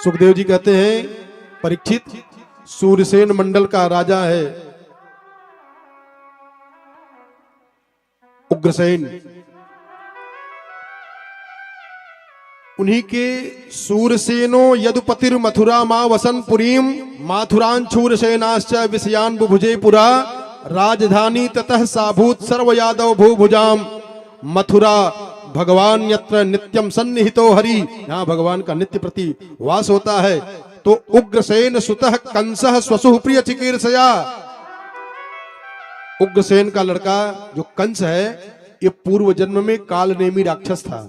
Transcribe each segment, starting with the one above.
सुखदेव जी कहते हैं परीक्षित सूर्यसेन मंडल का राजा है उग्रसेन, उन्हीं के सूरसेनो यदुपतिर मथुरा मा वसन पुरीम माथुरांशूरसेनाश्च विषयान बुभुजे पुरा राजधानी ततः साभूत सर्व यादव भूभुजाम मथुरा भगवान यत्र नित्यम सन्निहितो हरि। यहाँ भगवान का नित्य प्रति वास होता है। तो उग्रसेन सुतः कंसः स्वसुः प्रिय चिकीर्षया, उग्रसेन का लड़का जो कंस है ये पूर्व जन्म में कालनेमी राक्षस था।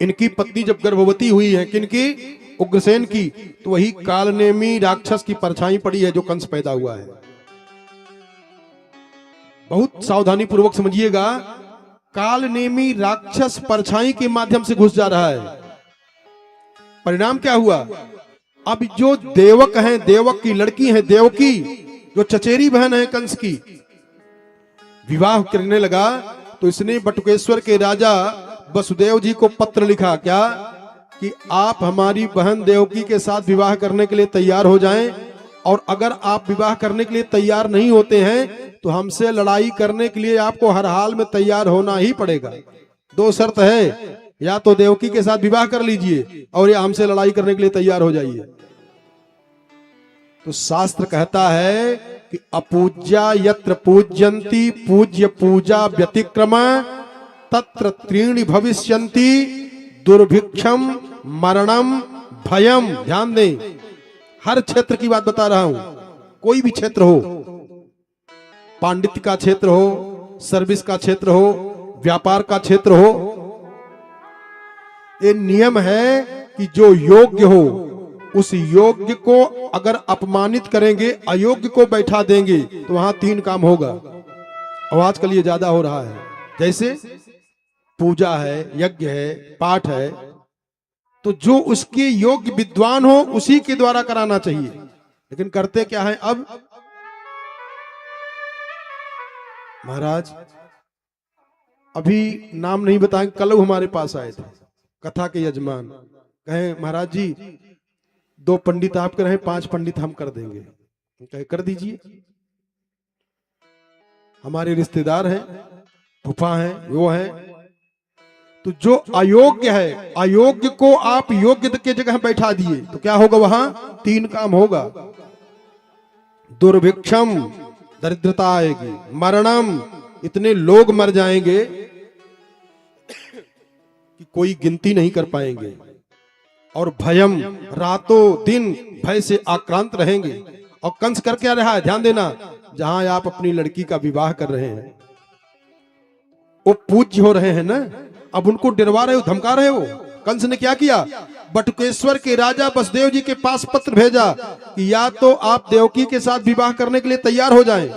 इनकी पत्नी जब गर्भवती हुई है किनकी, उग्रसेन की, तो वही कालनेमी राक्षस की परछाई पड़ी है जो कंस पैदा हुआ है। बहुत सावधानी पूर्वक समझिएगा, कालनेमी राक्षस परछाई के माध्यम से घुस जा रहा है। परिणाम क्या हुआ, अब जो देवक हैं, देवक की लड़की है देवकी, जो चचेरी बहन है कंस की, विवाह करने लगा तो इसने बटुकेश्वर के राजा वसुदेव जी को पत्र लिखा क्या कि आप हमारी बहन देवकी के साथ विवाह करने के लिए तैयार हो जाएं, और अगर आप विवाह करने के लिए तैयार नहीं होते हैं तो हमसे लड़ाई करने के लिए आपको हर हाल में तैयार होना ही पड़ेगा। दो शर्त है, या तो देवकी के साथ विवाह कर लीजिए और या हमसे लड़ाई करने के लिए तैयार हो जाइए। तो शास्त्र कहता है कि अपूज्या यत्र पूज्यन्ति पूज्य पूजा व्यतिक्रम तत्र त्रीणि भविष्यन्ति दुर्भिक्षम मरणम भयम। ध्यान दें, हर क्षेत्र की बात बता रहा हूं, कोई भी क्षेत्र हो, पांडित्य का क्षेत्र हो, सर्विस का क्षेत्र हो, व्यापार का क्षेत्र हो, ये नियम है कि जो योग्य हो उस योग्य को अगर अपमानित करेंगे, अयोग्य को बैठा देंगे तो वहां तीन काम होगा। और आजकल ये ज्यादा हो रहा है, जैसे पूजा है, यज्ञ है, पाठ है, तो जो उसके योग्य विद्वान हो उसी के द्वारा कराना चाहिए। लेकिन करते क्या है अब, महाराज अभी नाम नहीं बताएंगे, कल हमारे पास आए थे कथा के यजमान, कहे महाराज जी 2 पंडित आपके रहे, 5 पंडित हम कर देंगे। कहे कर दीजिए, हमारे रिश्तेदार हैं, फूफा हैं, वो हैं। तो जो अयोग्य है, अयोग्य को आप योग्य के जगह बैठा दिए तो क्या होगा, वहां 3 काम होगा। दुर्भिक्षम, दरिद्रता आएगी, मरणम, इतने लोग मर जाएंगे कि कोई गिनती नहीं कर पाएंगे, और भयम, रातों दिन भय से आक्रांत रहेंगे। और कंस कर क्या रहा है, ध्यान देना, जहां आप अपनी लड़की का विवाह कर रहे हैं वो पूज्य हो रहे हैं ना, अब उनको डरवा रहे हो, धमका रहे हो। कंस ने क्या किया, बटुकेश्वर के राजा वसुदेव जी के पास पत्र भेजा कि या तो आप देवकी के साथ विवाह करने के लिए तैयार हो जाएं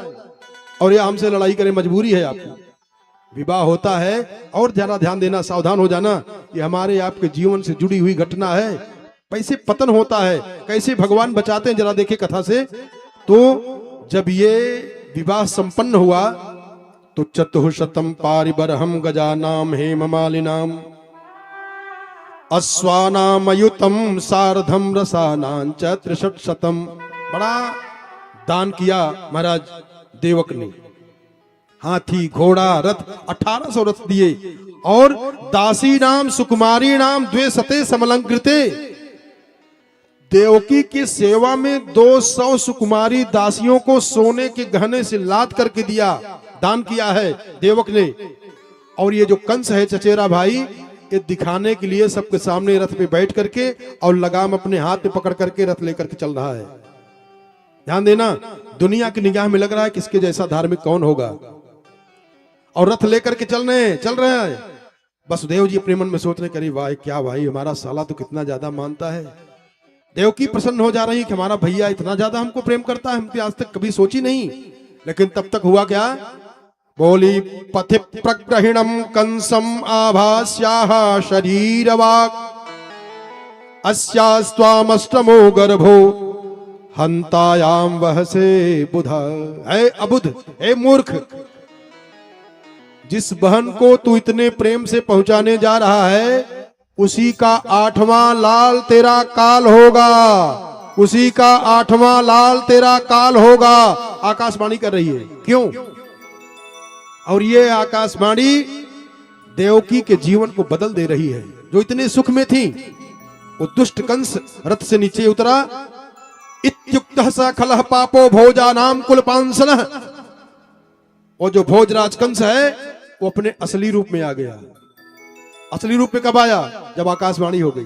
और या हमसे लड़ाई करें, मजबूरी है आपकी। विवाह होता है, और जरा ध्यान देना, सावधान हो जाना, ये हमारे आपके जीवन से जुड़ी हुई घटना है। कैसे पतन होता है, कैसे भगवान बचाते हैं, जरा देखे कथा से। तो जब ये विवाह संपन्न हुआ तो चतुःशतम पारिबरहम गजानाम हेममालिनाम अश्वानामयुतम सार्धम रसानां च 63 बड़ा दान किया महाराज देवक ने। हाथी, घोड़ा, रथ, 1800 रथ दिए, और दासी नाम सुकुमारी नाम 200 समलंकृते। देवकी की सेवा में 200 सुकुमारी दासियों को सोने के गहने से लाद करके दिया, दान किया है देवक ने। और ये जो कंस है चचेरा भाई, ये दिखाने के लिए सबके सामने रथ पे बैठ करके और लगाम अपने हाथ में पकड़ करके रथ लेकर के चल रहा है। ध्यान देना, दुनिया की निगाह में लग रहा है किसके जैसा धार्मिक कौन होगा, और रथ लेकर के चल रहे हैं। वसुदेव जी अपने मन में सोच रहे, करी वाह क्या भाई, हमारा साला तो कितना ज्यादा मानता है। देवकी प्रसन्न हो जा रही कि हमारा भैया इतना ज्यादा हमको प्रेम करता है, हमने आज तक कभी सोची नहीं। लेकिन तब तक हुआ क्या, बोली पथि प्रग्रहिणम कंसम आभास्याः शरीरवाक् अस्यास्त्वामष्टमो गर्भो हंतायाम वहसे बुधा। है अबुध, हे मूर्ख, जिस बहन को तू इतने प्रेम से पहुंचाने जा रहा है उसी का 8वां लाल तेरा काल होगा, उसी का 8वां लाल तेरा काल होगा। आकाशवाणी कर रही है। क्यों? और ये आकाशवाणी देवकी के जीवन को बदल दे रही है। जो इतने सुख में थी, वो दुष्ट कंस रथ से नीचे उतरा। इत्युक्तः स खलः पापो भोजा नाम कुलपांसनः। और जो भोजराज कंस है वो अपने असली रूप में आ गया। असली रूप में कब आया? जब आकाशवाणी हो गई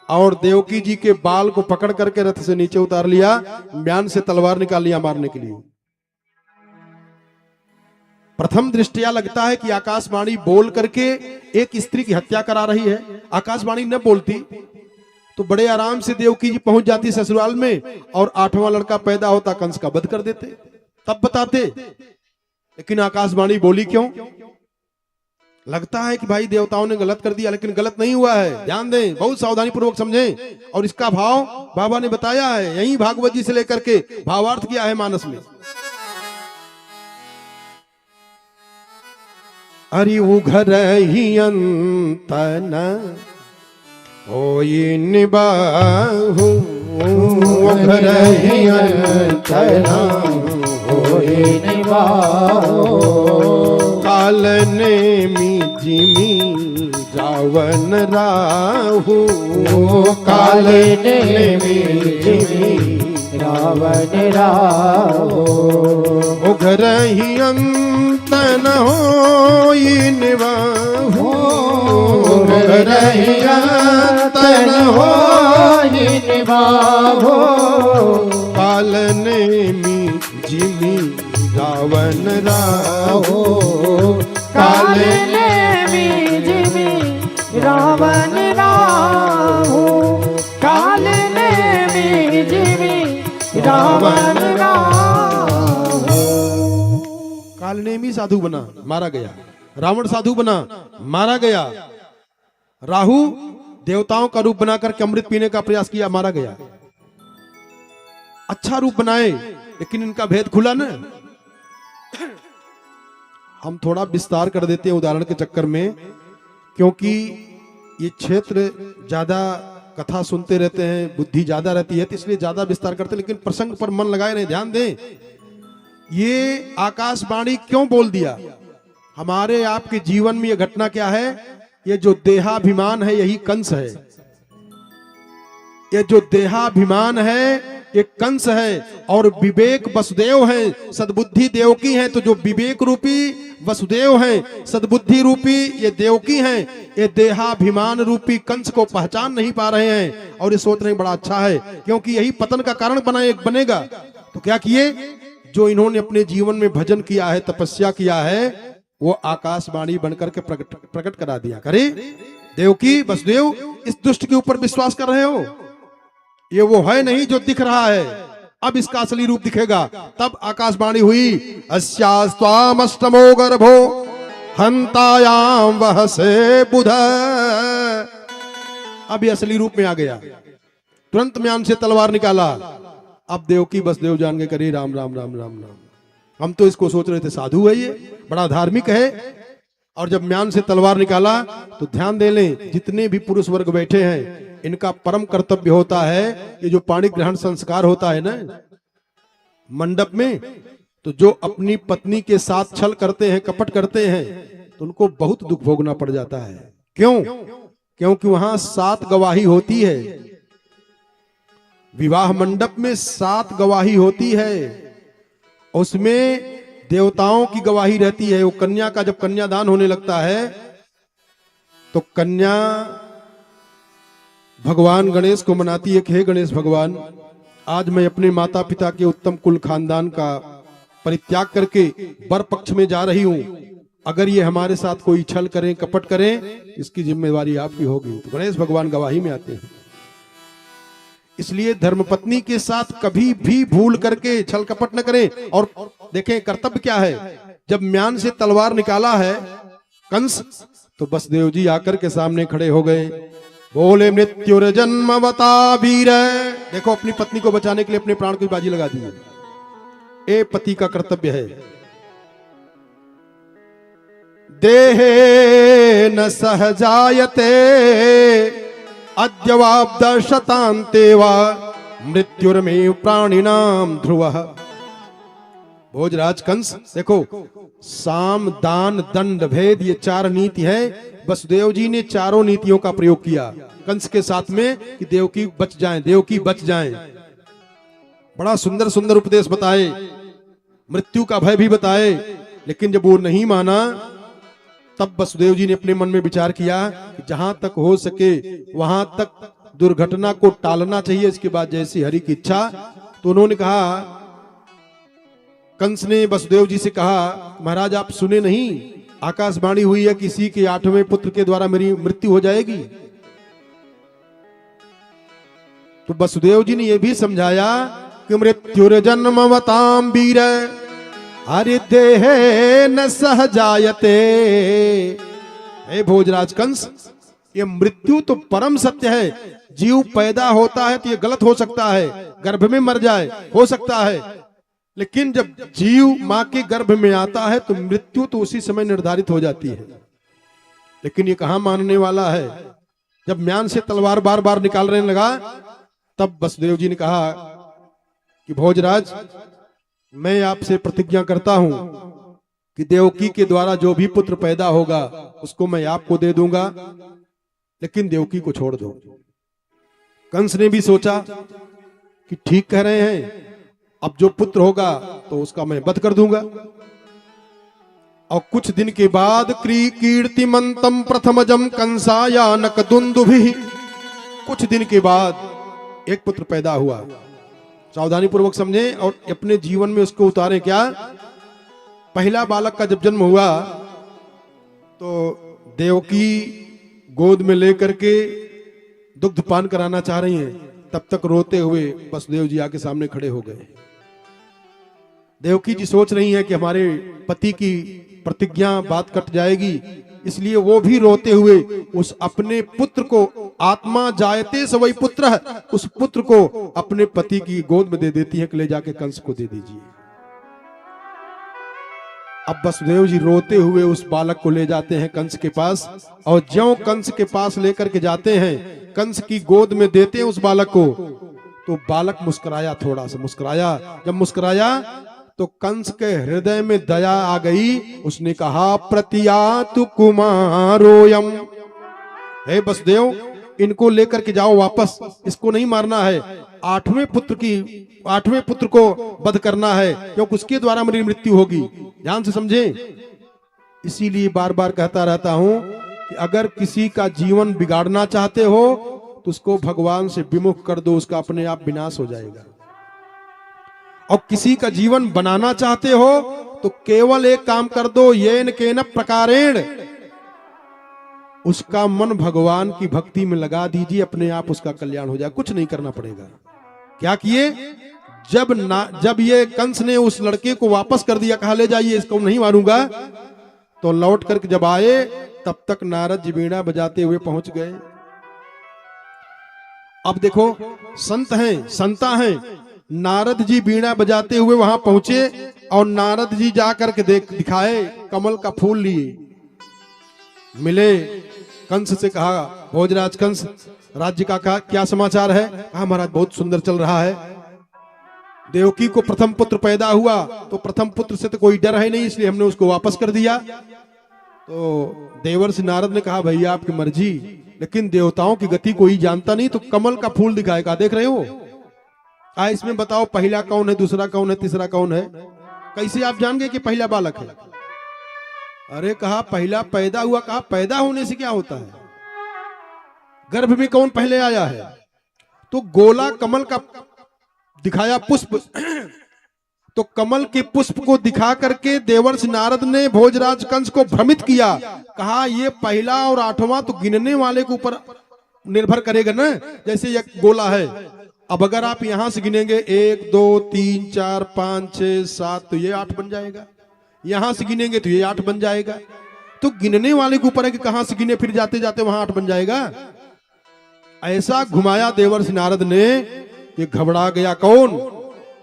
और देवकी जी के बाल को पकड़ करके रथ से नीचे उतार लिया, म्यान से तलवार निकाल लिया मारने के लिए। प्रथम दृष्टिया लगता है कि आकाशवाणी बोल करके एक स्त्री की हत्या करा रही है। आकाशवाणी न बोलती तो बड़े आराम से देवकी जी पहुंच जाती ससुराल में और 8वां लड़का पैदा होता, कंस का वध कर देते, तब बताते। लेकिन आकाशवाणी बोली क्यों? लगता है कि भाई देवताओं ने गलत कर दिया, लेकिन गलत नहीं हुआ है। ध्यान दें, बहुत सावधानी पूर्वक समझें। और इसका भाव बाबा ने बताया है, यही भागवत जी से लेकर के भावार्थ किया है मानस में। अरि उघर ही अंतन होई निबाहु, उघर ही अंतन होई निबाहु। काल ने जिमी रावण राहु, काल ने जिमी रावण राहु। उघर ही अंतन होई निबाहु, उघर ही अंतन होई निबाहु। काल ने जिमी रावण राहु, काल ने जिमी रावण राहु, काल ने जिमी रावण राहु। कालनेमी साधु बना, मारा गया। रावण साधु बना, मारा गया। राहु देवताओं का रूप बना करके अमृत पीने का प्रयास किया, मारा गया। अच्छा रूप बनाए, लेकिन इनका भेद खुला ना। हम थोड़ा विस्तार कर देते हैं उदाहरण के चक्कर में, क्योंकि ये क्षेत्र ज्यादा कथा सुनते रहते हैं, बुद्धि ज्यादा रहती है, तो इसलिए ज्यादा विस्तार करते हैं। लेकिन प्रसंग पर मन लगाए नहीं। ध्यान दें, ये आकाशवाणी क्यों बोल दिया? हमारे आपके जीवन में ये घटना क्या है? ये जो देहाभिमान है यही कंस है। ये जो देहाभिमान है ये कंस है और विवेक वसुदेव है, सद्बुद्धि देवकी है। तो जो विवेक रूपी वसुदेव है, सद्बुद्धि रूपी ये देवकी है। ये देहाभिमान रूपी कंस को पहचान नहीं पा रहे हैं और ये सोच रहे हैं बड़ा अच्छा है, क्योंकि यही पतन का कारण बनेगा। तो क्या किए? जो इन्होंने अपने जीवन में भजन किया है, तपस्या किया है, वो आकाशवाणी बनकर के प्रकट करा दिया। करे देवकी वसुदेव, इस दुष्ट के ऊपर विश्वास कर रहे हो? ये वो है नहीं जो दिख रहा है, अब इसका असली रूप दिखेगा। तब आकाशवाणी हुई, अस्यास्त्वामष्टमो गर्भो हंतायाम वह से बुध। अब ये असली रूप में आ गया। तुरंत म्यान से तलवार निकाला। अब देवकी वसुदेव जान के करी राम राम राम राम राम। हम तो इसको सोच रहे थे साधु है, ये बड़ा धार्मिक है। और जब म्यान से तलवार निकाला तो ध्यान दे लें, जितने भी पुरुष वर्ग बैठे हैं, इनका परम कर्तव्य होता है, ये जो पाणी ग्रहण संस्कार होता है ना मंडप में, तो जो अपनी पत्नी के साथ छल करते हैं, कपट करते हैं, तो उनको बहुत दुख भोगना पड़ जाता है। क्यों? क्योंकि वहां 7 गवाही होती है। विवाह मंडप में 7 गवाही होती है। उसमें देवताओं की गवाही रहती है। वो कन्या का जब कन्यादान होने लगता है तो कन्या भगवान गणेश को मनाती है कि हे गणेश भगवान, आज मैं अपने माता पिता के उत्तम कुल खानदान का परित्याग करके वर पक्ष में जा रही हूं। अगर ये हमारे साथ कोई छल करें, कपट करें, इसकी जिम्मेवारी आपकी होगी। तो गणेश भगवान गवाही में आते हैं। इसलिए धर्मपत्नी के साथ कभी भी भूल करके छल कपट न करें। और देखें कर्तव्य क्या है। जब म्यान से तलवार निकाला है कंस, तो वसुदेव जी आकर के सामने खड़े हो गए, बोले मृत्युर जन्मवता वीर। देखो, अपनी पत्नी को बचाने के लिए अपने प्राण की बाजी लगा दी। ये पति का कर्तव्य है। देहे न सहजायते अद्यवाब्दशतान्ते वा मृत्युर्मेव प्राणिनाम ध्रुवः। भोजराज कंस देखो, साम दान दंड भेद ये 4 नीति है। वसुदेव जी ने चारों नीतियों का प्रयोग किया कंस के साथ में कि देवकी बच जाएं, देवकी बच जाएं। बड़ा सुंदर सुंदर उपदेश बताए, मृत्यु का भय भी बताए। लेकिन जब वो नहीं माना तब वसुदेव जी ने अपने मन में विचार किया कि जहां तक हो सके वहां तक दुर्घटना को टालना चाहिए, इसके बाद जैसी हरि की इच्छा। तो उन्होंने कहा, कंस ने वसुदेव जी से कहा, महाराज आप सुने नहीं, आकाशवाणी हुई है किसी के 8वें पुत्र के द्वारा मेरी मृत्यु हो जाएगी। तो वसुदेव जी ने यह भी समझाया कि मृत्युर्जन्मवताम वीर हरि देहे न सहजायते। हे भोजराज कंस, ये मृत्यु तो परम सत्य है। जीव पैदा होता है तो ये गलत हो सकता है, गर्भ में मर जाए, हो सकता है। लेकिन जब जीव मां के गर्भ में आता है तो मृत्यु तो उसी समय निर्धारित हो जाती है। लेकिन ये कहां मानने वाला है। जब म्यान से तलवार बार बार निकालने लगा तब वसुदेव जी ने कहा कि भोजराज, मैं आपसे प्रतिज्ञा करता हूं कि देवकी के द्वारा जो भी पुत्र पैदा होगा उसको मैं आपको दे दूंगा, लेकिन देवकी को छोड़ दो। कंस ने भी सोचा कि ठीक कह रहे हैं, अब जो पुत्र होगा तो उसका मैं वध कर दूंगा। और कुछ दिन के बाद कीर्तिमंतम प्रथमजम कंसायानक दुंदुभि, कुछ दिन के बाद एक पुत्र पैदा हुआ। सावधानी पूर्वक समझे और अपने जीवन में उसको उतारे। क्या, पहला बालक का जब जन्म हुआ तो देवकी गोद में लेकर के दुग्ध पान कराना चाह रही हैं, तब तक रोते हुए वसुदेव जी आके सामने खड़े हो गए। देवकी जी सोच रही हैं कि हमारे पति की प्रतिज्ञा बात कट जाएगी, इसलिए वो भी रोते हुए उस अपने पुत्र को, आत्मा जायते स वही पुत्र है, उस पुत्र को अपने पति की गोद में दे देती है कि ले जाके कंस को दे दीजिए। अब वसुदेव जी रोते हुए उस बालक को ले जाते हैं कंस के पास, और ज्यों कंस के पास लेकर के जाते हैं, कंस की गोद में देते हैं उस बालक को, तो बालक मुस्कुराया, थोड़ा सा मुस्कुराया। जब मुस्कुराया तो कंस के हृदय में दया आ गई। उसने कहा, प्रतियातु कुमारोयम, हे वसुदेव, इनको लेकर के जाओ वापस, इसको नहीं मारना है। 8वें पुत्र को वध करना है, क्योंकि उसके द्वारा मेरी मृत्यु होगी। ध्यान से समझे। इसीलिए बार बार कहता रहता हूं कि अगर किसी का जीवन बिगाड़ना चाहते हो तो उसको भगवान से विमुख कर दो, उसका अपने आप विनाश हो जाएगा। और किसी का जीवन बनाना चाहते हो तो केवल एक काम कर दो, येन केन प्रकारेण, उसका मन भगवान की भक्ति में लगा दीजिए, अपने आप उसका कल्याण हो जाए, कुछ नहीं करना पड़ेगा। क्या किए, जब ये कंस ने उस लड़के को वापस कर दिया, कहा ले जाइए, इसको नहीं मारूंगा, तो लौट करके जब आए तब तक नारद जी वीणा बजाते हुए पहुंच गए। अब देखो, संत हैं, संता हैं, नारद जी वीणा बजाते हुए वहां पहुंचे और नारद जी जाकर के दिखाए, कमल का फूल लिए, मिले, कंस से कहा, भोजराज कंस, राज्य का क्या समाचार है? कहा, महाराज बहुत सुंदर चल रहा है। देवकी को प्रथम पुत्र पैदा हुआ तो प्रथम पुत्र से तो कोई डर है नहीं, इसलिए हमने उसको वापस कर दिया। तो देवर्षि नारद ने कहा, भैया आपकी मर्जी, लेकिन देवताओं की गति कोई जानता नहीं, तो कमल का फूल दिखाएगा, देख रहे हो? इसमें बताओ पहला कौन है, दूसरा कौन है, तीसरा कौन है? कैसे आप जान गए कि पहला बालक है? अरे कहा पहला पैदा हुआ। कहा पैदा होने से क्या होता है? गर्भ में कौन पहले आया है? तो गोला कमल का दिखाया पुष्प तो कमल के पुष्प को दिखा करके देवर्षि नारद ने भोजराज कंस को भ्रमित किया। कहा ये पहला और 8वां तो गिनने वाले के ऊपर निर्भर करेगा ना, जैसे ये गोला है। अब अगर आप यहां से गिनेंगे 1 2 3 4 5 6 7 तो ये 8 बन जाएगा, यहां से गिनेंगे तो ये 8 बन जाएगा। तो गिनने वाले के ऊपर है कि कहां से गिने, फिर जाते जाते वहां 8 बन जाएगा। ऐसा घुमाया देवर्षि नारद ने, ये घबरा गया। कौन?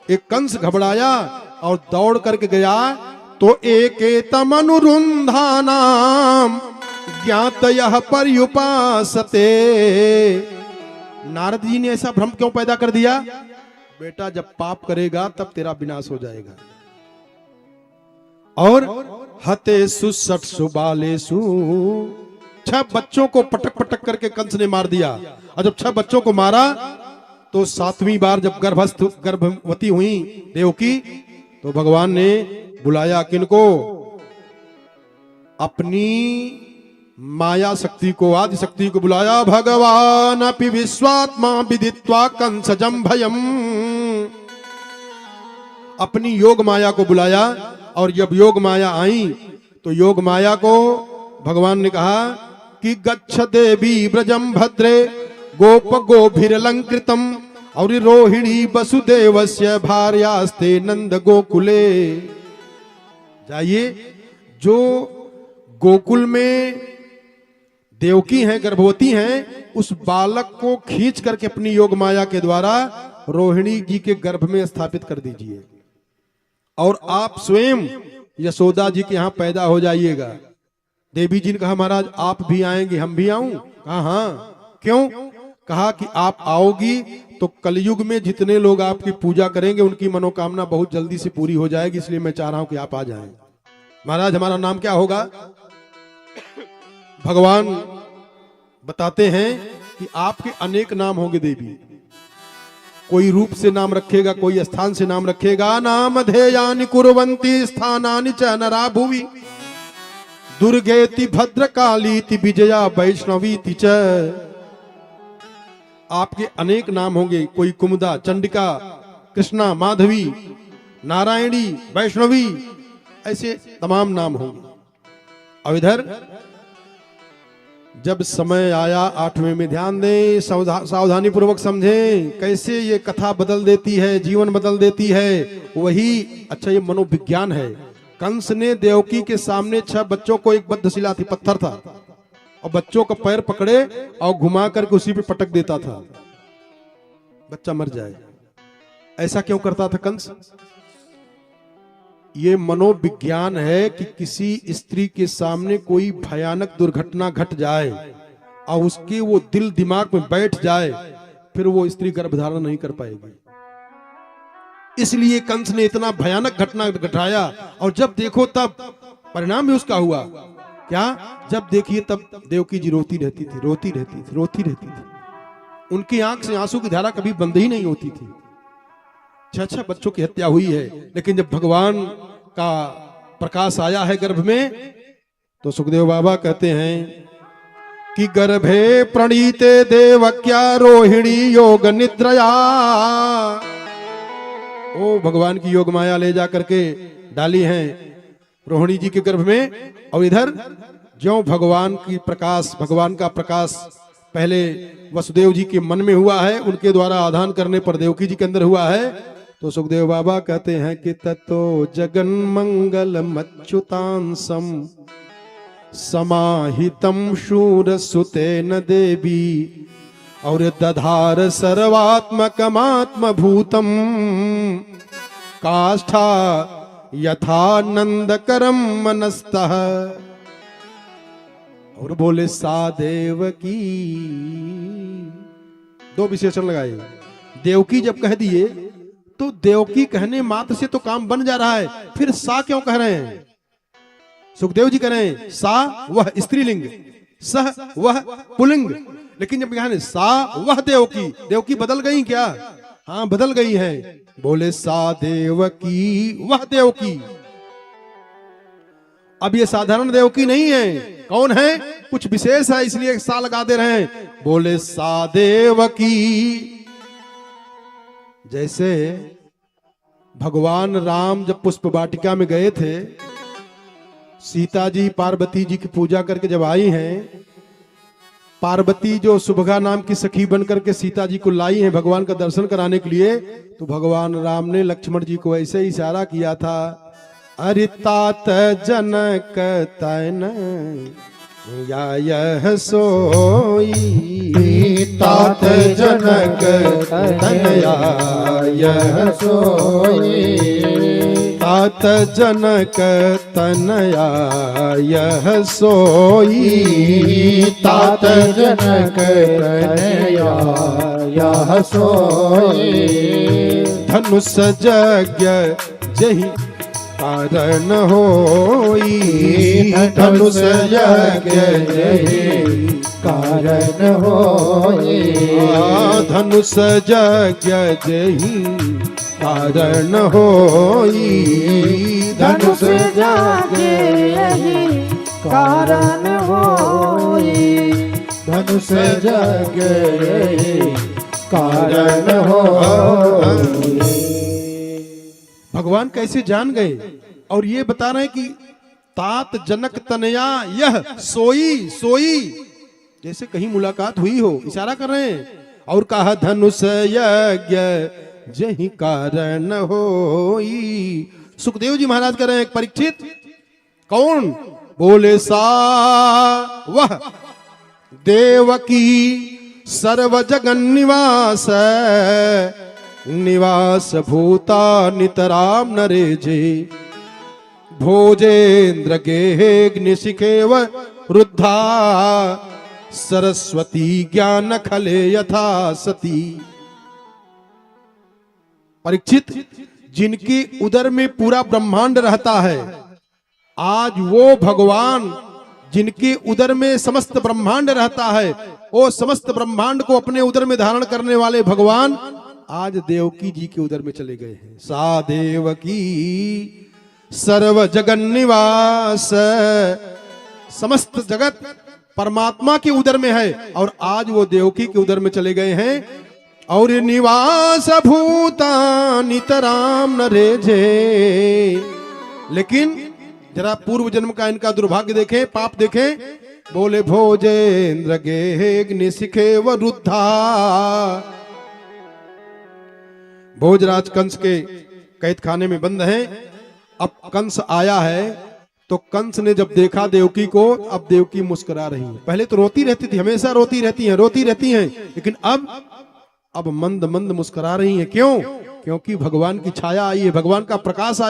एक कंस घबराया और दौड़ करके गया, तो एकेतमनुरुन्धानाम ज्ञातयः पर्युपासते। नारद जी ने ऐसा भ्रम क्यों पैदा कर दिया? बेटा जब पाप करेगा तब तेरा विनाश हो जाएगा। और हतेषु सत्सु बालेषु, 6 बच्चों को पटक पटक करके कंस ने मार दिया। और जब 6 बच्चों को मारा तो 7वीं बार जब गर्भवती हुई देवकी, तो भगवान ने बुलाया किनको? अपनी माया शक्ति को, आदि शक्ति को बुलाया। भगवान अपि विश्वात्मा विदित्वा कंसजं भयम्, अपनी योग माया को बुलाया। और जब योग माया आई तो योग माया को भगवान ने कहा कि गच्छ देवी ब्रजम भद्रे गोप गोभिरलंकृतम और रोहिणी वसुदेवस्य भार्यास्ते नंद गोकुले। जाइए, जो गोकुल में देवकी हैं, गर्भवती हैं, उस बालक को खींच करके अपनी योग माया के द्वारा रोहिणी जी के गर्भ में स्थापित कर दीजिए। और आप स्वयं यशोदा जी के यहां पैदा हो जाइएगा। देवी जी ने कहा महाराज आप भी आएंगे, हम भी आऊं? कहा हाँ। क्यों? कहा कि आप आओगी तो कलयुग में जितने लोग आपकी पूजा करेंगे उनकी मनोकामना बहुत जल्दी से पूरी हो जाएगी, इसलिए मैं चाह रहा हूं कि आप आ जाएं। महाराज हमारा नाम क्या होगा? भगवान बताते हैं कि आपके अनेक नाम होंगे देवी। कोई रूप से नाम रखेगा, कोई स्थान से नाम रखेगा। नाम धेयानि कुर्वन्ति स्थानानि च नरा भुवि, दुर्गेति भद्रकालीति विजया वैष्णवीति च। आपके अनेक नाम होंगे, कोई कुमुदा, चंडिका, कृष्णा, माधवी, नारायणी, वैष्णवी, ऐसे तमाम नाम होंगे। अब इधर जब समय आया 8वें में ध्यान दें, सावधानी पूर्वक समझें कैसे ये कथा बदल देती है, जीवन बदल देती है। वही अच्छा ये मनोविज्ञान है। कंस ने देवकी के सामने 6 बच्चों को, एक बद्धशिला थी, पत्थर था, और बच्चों का पैर पकड़े और घुमा करके उसी पे पटक देता था, बच्चा मर जाए। ऐसा क्यों करता था कंस? ये मनोविज्ञान है कि किसी स्त्री के सामने कोई भयानक दुर्घटना घट जाए और उसके वो दिल दिमाग में बैठ जाए, फिर वो स्त्री गर्भधारण नहीं कर पाएगी। इसलिए कंस ने इतना भयानक घटना घटाया। और जब देखो तब परिणाम भी उसका हुआ क्या? जब देखिए तब देवकी जी रोती रहती थी, रोती रहती थी, रोती रहती थी। उनकी आंख से आंसू की धारा कभी बंद ही नहीं होती थी। 6 बच्चों की हत्या हुई है, लेकिन जब भगवान का प्रकाश आया है गर्भ में, तो सुखदेव बाबा कहते हैं कि गर्भे प्रणीते देवक्या रोहिणी योग निद्रया। ओ भगवान की योग माया ले जा करके डाली है रोहिणी जी के गर्भ में। और इधर जो भगवान का प्रकाश पहले वसुदेव जी के मन में हुआ है, उनके द्वारा आधान करने पर देवकी जी के अंदर हुआ है। तो सुखदेव बाबा कहते हैं कि ततो जगन मंगल मच्युतांसम समाहितम शूर सुतेन देवी और दधार सर्वात्मकमात्म भूतम काष्ठा यथानंद करम मनस्तः। और बोले सा देवकी, 2 विशेषण लगाए। देवकी जब कह दिए तो देवकी कहने मात्र से तो काम बन जा रहा है, फिर सा क्यों कह रहे हैं? सुखदेव जी कह रहे हैं सा वह स्त्रीलिंग, सह वह पुल्लिंग, लेकिन जब कहने सा वह देवकी, देवकी बदल गई क्या? हाँ बदल गई है। बोले सा देवकी वह देवकी। अब ये साधारण देवकी नहीं है, कौन है? कुछ विशेष है, इसलिए सा लगा दे रहे हैं। बोले सा देवकी। जैसे भगवान राम जब पुष्प वाटिका में गए थे, सीता जी पार्वती जी की पूजा करके जब आई हैं, पार्वती जो सुभगा नाम की सखी बनकर के सीता जी को लाई हैं भगवान का दर्शन कराने के लिए, तो भगवान राम ने लक्ष्मण जी को ऐसे इशारा किया था, अरे तात जनक तन या यह सोई, तात जनक तन या यह सोई, तात तात जनक तनया यह सोई, तात जनक तनया यह सोई, धनुष यज्ञ जहि कारण होई, धनुष यज्ञ जहि कारण होई, धनुष यज्ञ जहि कारण होई, धनुष यज्ञ जहि कारण होई, धनुष यज्ञ जहि कारण होई। भगवान कैसे जान गए? और ये बता रहे हैं कि तात जनक तनया यह सोई, सोई जैसे कहीं मुलाकात हुई हो, इशारा कर रहे हैं। और कहा धनुष यज्ञ जहि कारण होई। सुखदेव जी महाराज कर रहे हैं, एक परीक्षित कौन? बोले सा वह देवकी सर्व जगन निवास, निवास भूता नितराम नरे जे, भोजेन्द्र गेहेग्निशिखेव रुद्धा, सरस्वती ज्ञान खले यथा सती। परीक्षित, जिनके उदर में पूरा ब्रह्मांड रहता है, आज वो भगवान जिनके उदर में समस्त ब्रह्मांड रहता है, वो समस्त ब्रह्मांड को अपने उदर में धारण करने वाले भगवान आज देवकी जी के उदर में चले गए हैं। सा देवकी सर्व जगन निवास, समस्त जगत परमात्मा के उदर में है और आज वो देवकी के उदर में चले गए हैं। और निवास भूता नितराम नरेजे, लेकिन जरा पूर्व जन्म का इनका दुर्भाग्य देखें, पाप देखें। बोले भोजेन्द्र गेहेग्निशिखेव रुद्धा, भोजराज कंस के कैद खाने में बंद हैं। अब कंस आया है तो कंस ने जब देखा देवकी को, अब देवकी मुस्कुरा रही है। पहले तो रोती रहती थी, हमेशा रोती रहती हैं, लेकिन अब मंद मंद मुस्कुरा रही हैं। क्यों? क्योंकि भगवान की छाया आई है, भगवान का प्रकाश आया।